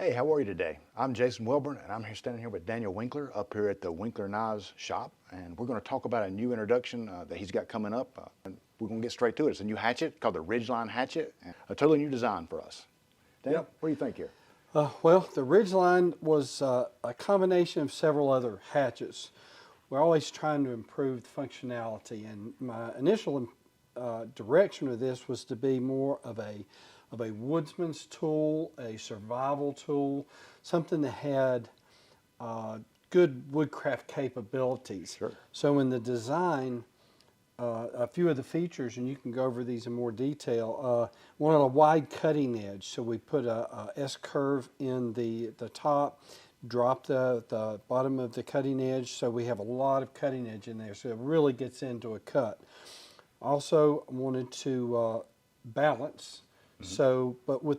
Hey, how are you today? I'm Jason Welborn, and I'm here standing here with Daniel Winkler up here at the Winkler Knives shop, and we're going to talk about a new introduction that he's got coming up. And we're going to get straight to it. It's a new hatchet called the Ridgeline Hatchet, and a totally new design for us. Daniel, what do you think here? Well, the Ridgeline was a combination of several other hatchets. We're always trying to improve the functionality, and my initial direction of this was to be more of a woodsman's tool, a survival tool, something that had good woodcraft capabilities. Sure. So in the design, a few of the features, and you can go over these in more detail. One on a wide cutting edge, so we put a S-curve in the top, drop the bottom of the cutting edge, so we have a lot of cutting edge in there, so it really gets into a cut. Also wanted to balance. So, but with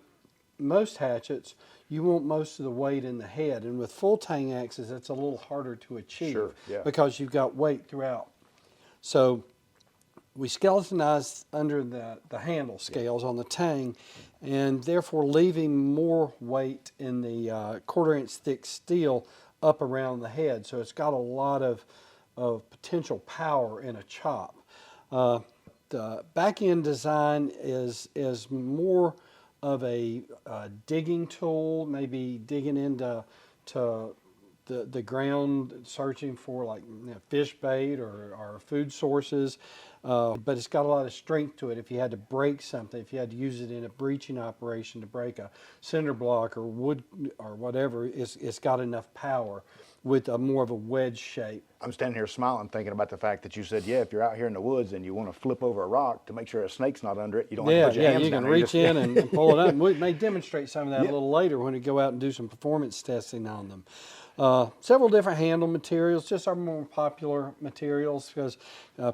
most hatchets, you want most of the weight in the head, and with full tang axes, that's a little harder to achieve. Sure, yeah. Because you've got weight throughout. So we skeletonized under the handle scales on the tang, and therefore leaving more weight in the 1/4 inch thick steel up around the head. So it's got a lot of potential power in a chop. The back end design is more of a digging tool, maybe digging into the ground, searching for like fish bait or food sources. But it's got a lot of strength to it. If you had to break something, if you had to use it in a breaching operation to break a cinder block or wood or whatever, it's got enough power with more of a wedge shape. I'm standing here smiling, thinking about the fact that you said, yeah, if you're out here in the woods and you want to flip over a rock to make sure a snake's not under it, you don't have to put your hands you down can there. reach in and pull it up. And we may demonstrate some of that Yeah. a little later when we go out and do some performance testing on them. Several different handle materials, just our more popular materials, because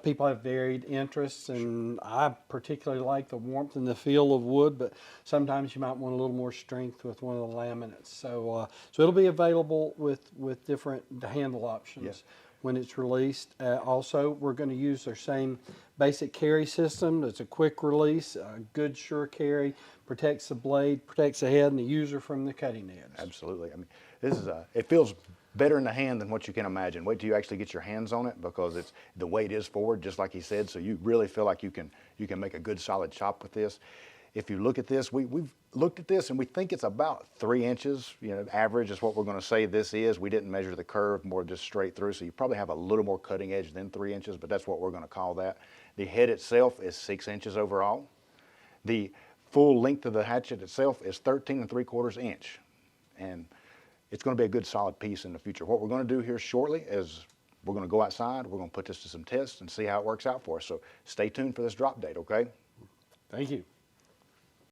people have varied interests, and I particularly like the warmth and the feel of wood, but sometimes you might want a little more strength with one of the laminates. So it'll be available with different handle options when it's released. Also, we're going to use their same basic carry system. It's a quick release, a good sure carry, protects the blade, protects the head and the user from the cutting edge. Absolutely. I mean, this is it feels better in the hand than what you can imagine. Wait till you actually get your hands on it, because the weight is forward, just like he said. So you really feel like you can make a good solid chop with this. If you look at this, we've looked at this and we think it's about 3 inches. You know, average is what we're going to say this is. We didn't measure the curve, more just straight through. So you probably have a little more cutting edge than 3 inches, but that's what we're going to call that. The head itself is 6 inches overall. The full length of the hatchet itself is 13 3/4 inch. And it's going to be a good solid piece in the future. What we're going to do here shortly is we're going to go outside, we're going to put this to some tests and see how it works out for us. So stay tuned for this drop date, okay? Thank you.